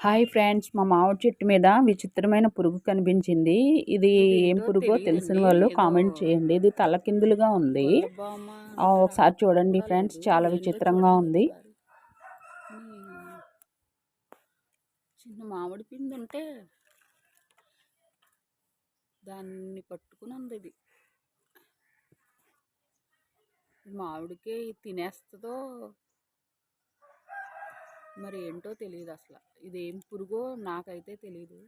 Hi friends, మా మామిడి చెట్టు మీద విచిత్రమైన పురుగు కనిపించింది. ఇది ఏం ఇదేంటో పురుగో తెలిసిన తెలియదండి. వాళ్ళు ఏదో కామెంట్ చేయండి. ఇది తలకిందులుగా ఉంది. గుల్లబామ అంటారా? ఒకసారి చూడండి కూడా ఫ్రెండ్స్, లేదు. చాలా ఇదేంటో విచిత్రంగా చూడండి ఉంది. ఒకసారి. చిన్న మామిడి పిండి ఉంటే దాన్ని పట్టుకుని ఉంది ఇది. మామిడికే తినేస్తుందో మరి ఏంటో తెలియదు అసలు. ఇదేం పురుగో నాకైతే తెలియదు.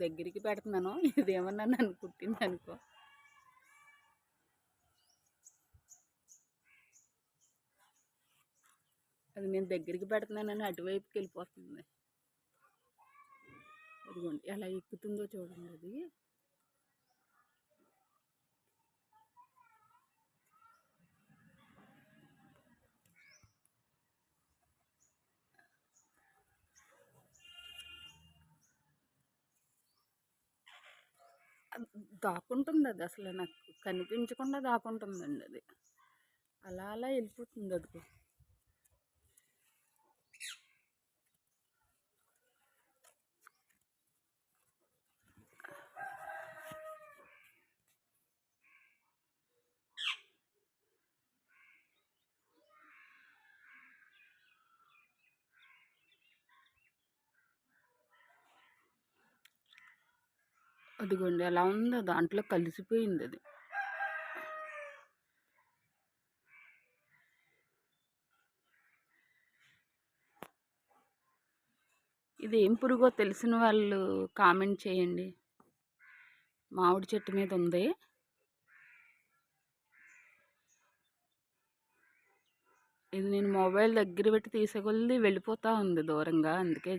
దగ్గరికి పెడుతున్నాను, ఇదేమన్నా నన్ను కుట్టింది అనుకో. అది నేను దగ్గరికి పెడుతున్నానని అటువైపుకి వెళ్ళిపోతుంది. అదిగోండి ఎలా ఎక్కుతుందో చూడండి. అది దాక్కుంటుంది. అది అసలు నాకు కనిపించకుండా దాక్కుంటుందండి. అది అలా అలా వెళ్ళిపోతుంది. అది అదిగోండి ఎలా ఉందో, దాంట్లో కలిసిపోయింది. అది ఇది ఏం పురుగో తెలిసిన వాళ్ళు కామెంట్ చేయండి. మామిడి చెట్టు మీద ఉంది. ఇది నేను మొబైల్ దగ్గర పెట్టి తీసేకొద్ది వెళ్ళిపోతూ ఉంది దూరంగా. అందుకే